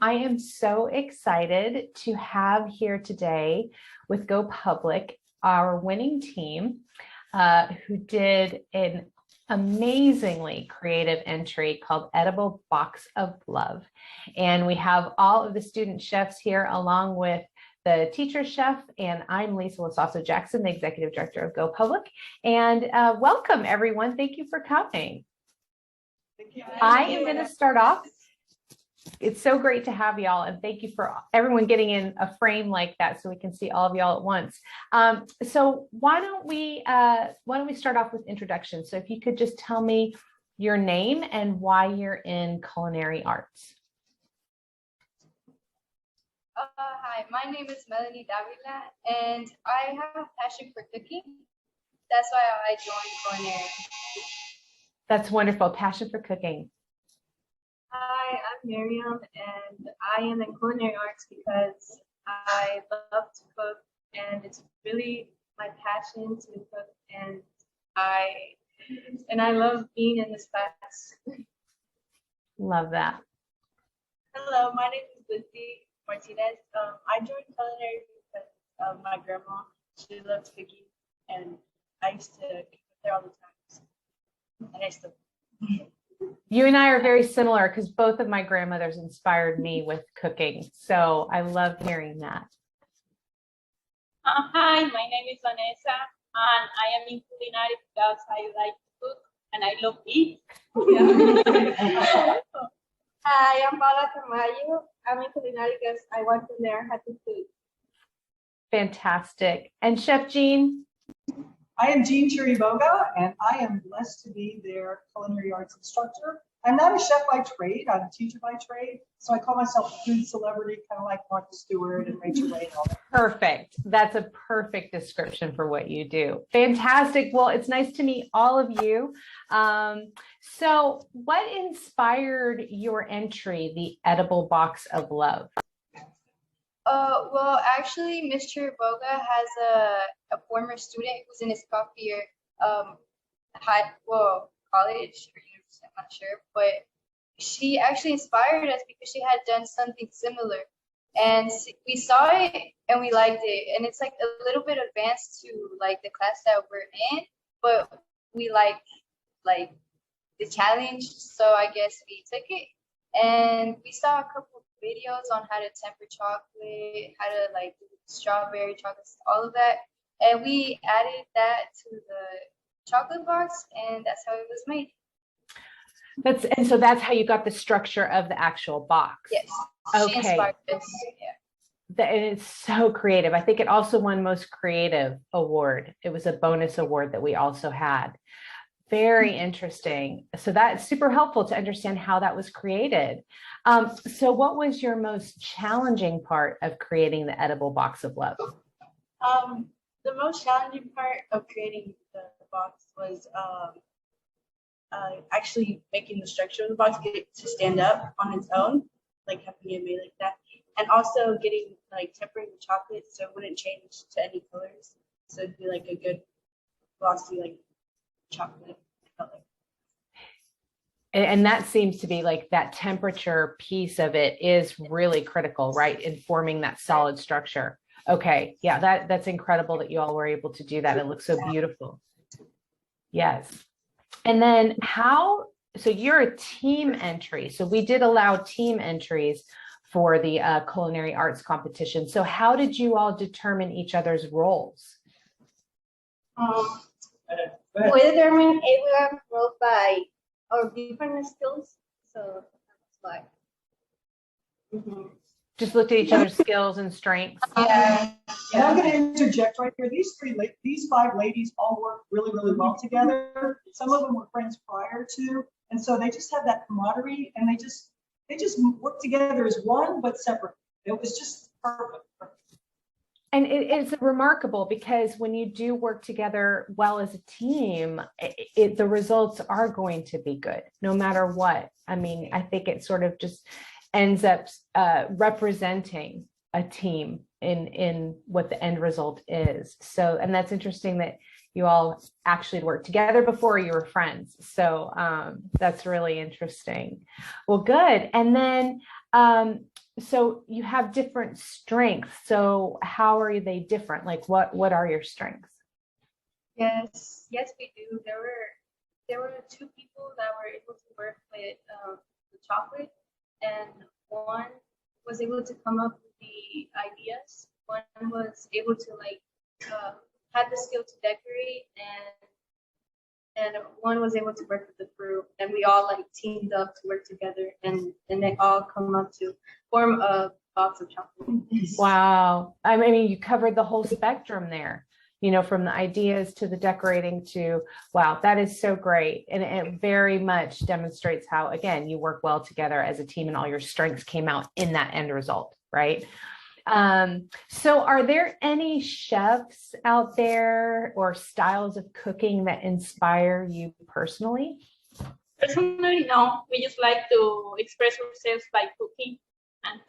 I am so excited to have here today with Go Public our winning team who did an amazingly creative entry called Edible Box of Love. And we have all of the student chefs here along with the teacher chef, and I'm Lisa Lasasso Jackson, the executive director of Go Public. And welcome everyone. Thank you for coming. Thank you. I am going to start off. It's so great to have y'all, and thank you for everyone getting in a frame like that so we can see all of y'all at once. So why don't we start off with introductions? So if you could just tell me your name and why you're in culinary arts. Hi, my name is Melanie Davila, and I have a passion for cooking. That's why I joined culinary. That's wonderful. Passion for cooking. Hi, I'm Miriam, and I am in culinary arts because I love to cook, and it's really my passion to cook, and I love being in this class. Love that. Hello, my name is Lizzie Martinez. I joined culinary because of my grandma. She loves cooking, and I used to cook there all the time, and I still. You and I are very similar because both of my grandmothers inspired me with cooking. So I love hearing that. Hi, my name is Vanessa, and I am in culinary because I like to cook and I love eat. Hi, I'm Paola Tamayo. I'm in culinary because I want to learn how to cook. Fantastic. And Chef Jean? I am Jean Chirboga, and I am blessed to be their culinary arts instructor. I'm not a chef by trade, I'm a teacher by trade. So I call myself a food celebrity, kind of like Martha Stewart and Rachel Ray and all that. Perfect. That's a perfect description for what you do. Fantastic. Well, it's nice to meet all of you. So what inspired your entry, the Edible Box of Love? Well, actually, Miss Chirboga has a former student who's in his coffee year, college or university, I'm not sure, but she actually inspired us because she had done something similar, and we saw it and we liked it, and it's like a little bit advanced to like the class that we're in, but we like the challenge, so I guess we took it, and we saw a couple of videos on how to temper chocolate, how to like do strawberry chocolates, all of that, and we added that to the chocolate box, and that's how it was made. And so that's how you got the structure of the actual box. Yes. Okay. She inspired us. Yeah. And it's so creative. I think it also won Most Creative Award. It was a bonus award that we also had. Very interesting. So that's super helpful to understand how that was created. So what was your most challenging part of creating the Edible Box of Love? The most challenging part of creating the box was actually making the structure of the box get it to stand up on its own, like having it made like that, and also getting like tempering the chocolate so it wouldn't change to any colors, so it'd be like a good glossy like chocolate color. And that seems to be like that temperature piece of it is really critical, right? In forming that solid structure. Okay. Yeah, that's incredible that you all were able to do that. It looks so beautiful. Yes. And then so you're a team entry. So we did allow team entries for the culinary arts competition. So how did you all determine each other's roles? We determine everyone's role by our different skills. So that's why. Just looked at each other's skills and strengths. Yeah. And I'm going to interject right here. These five ladies all work really, really well together. Some of them were friends prior to, and so they just had that camaraderie, and they just work together as one but separate. It was just perfect. And it's remarkable because when you do work together well as a team, the results are going to be good no matter what. I mean, I think it sort of just ends up representing a team in what the end result is. So, and that's interesting that you all actually worked together before you were friends. So that's really interesting. Well, good. And then, so you have different strengths. So how are they different? Like what are your strengths? Yes, yes, we do. There were two people that were able to work with the chocolate, and one was able to come up with the ideas. One was able to had the skill to decorate, and one was able to work with the fruit. And we all like teamed up to work together, and they all come up to form a box of chocolate. Wow. I mean, you covered the whole spectrum there, from the ideas to the decorating to, wow, that is so great. And it very much demonstrates how, again, you work well together as a team and all your strengths came out in that end result, right? So are there any chefs out there or styles of cooking that inspire you personally? Personally, no. We just like to express ourselves by cooking, and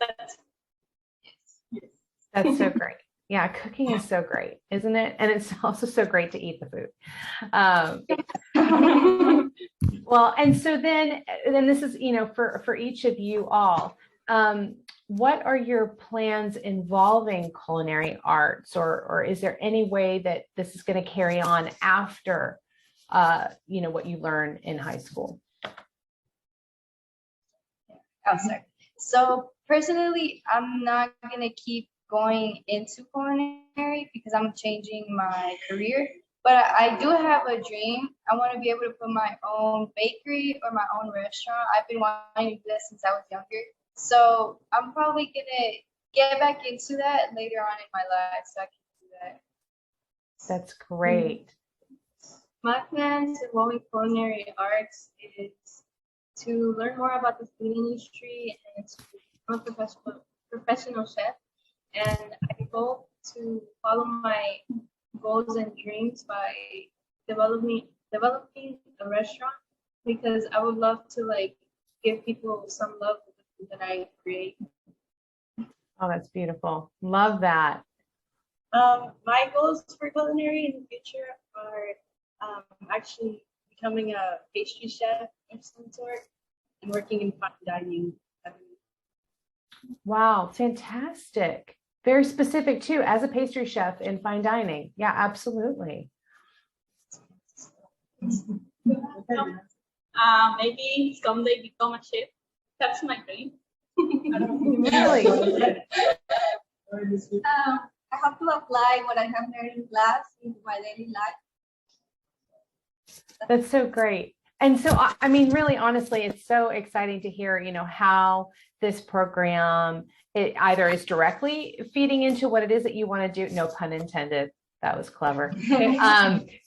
That's so great. Yeah, cooking is so great, isn't it? And it's also so great to eat the food. Well, and so then this is, for each of you all, what are your plans involving culinary arts, or is there any way that this is going to carry on after, what you learn in high school? I'll start. So personally, I'm not gonna keep going into culinary because I'm changing my career. But I do have a dream. I want to be able to put my own bakery or my own restaurant. I've been wanting to do that since I was younger. So I'm probably gonna get back into that later on in my life so I can do that. That's great. My plans involving culinary arts is to learn more about the food industry and to become a professional chef. And I hope to follow my goals and dreams by developing a restaurant, because I would love to give people some love with the food that I create. Oh, that's beautiful. Love that. My goals for culinary in the future are actually becoming a pastry chef of some sort and working in fine dining. Wow, fantastic. Very specific too, as a pastry chef in fine dining. Yeah, absolutely. maybe someday become a chef. That's my dream. Really? I have to apply what I have learned in class into my daily life. That's so great. And so, I mean, really, honestly, it's so exciting to hear, how this program, it either is directly feeding into what it is that you want to do. No pun intended. That was clever.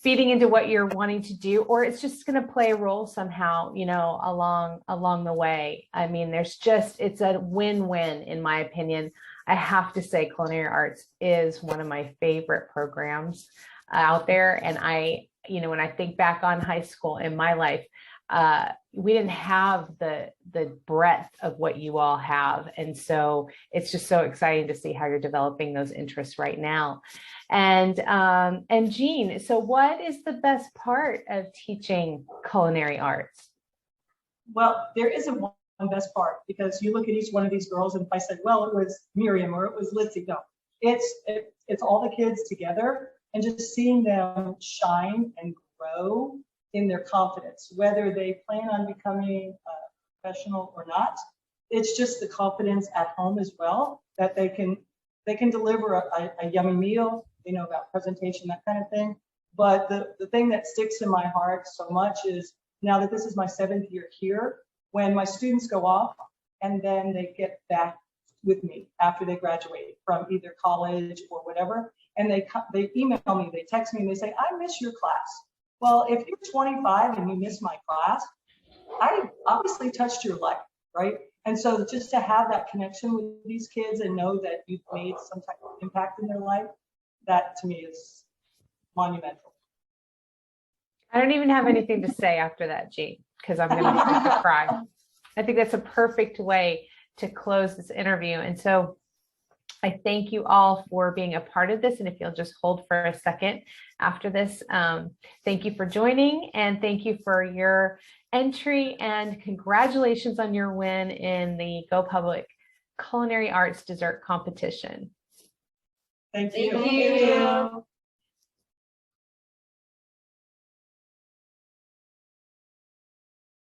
Feeding into what you're wanting to do, or it's just going to play a role somehow, along the way. I mean, it's a win-win, in my opinion. I have to say culinary arts is one of my favorite programs out there. And when I think back on high school in my life, we didn't have the breadth of what you all have. And so it's just so exciting to see how you're developing those interests right now. And Jean, so what is the best part of teaching culinary arts? Well, there isn't one best part, because you look at each one of these girls, and if I said, well, it was Miriam or it was Lizzie, no, it's all the kids together, and just seeing them shine and grow in their confidence, whether they plan on becoming a professional or not. It's just the confidence at home as well, that they can deliver a yummy meal, about presentation, that kind of thing. But the thing that sticks in my heart so much is, now that this is my 7th year here, when my students go off and then they get back with me after they graduate from either college or whatever, and they email me, they text me, and they say, I miss your class. Well, if you're 25 and you miss my class, I obviously touched your life, right? And so just to have that connection with these kids and know that you've made some type of impact in their life, that to me is monumental. I don't even have anything to say after that, Jean, because I'm going to have to cry. I think that's a perfect way to close this interview. And so I thank you all for being a part of this. And if you'll just hold for a second after this, thank you for joining, and thank you for your entry, and congratulations on your win in the Go Public Culinary Arts Dessert Competition. Thank Thank you. you.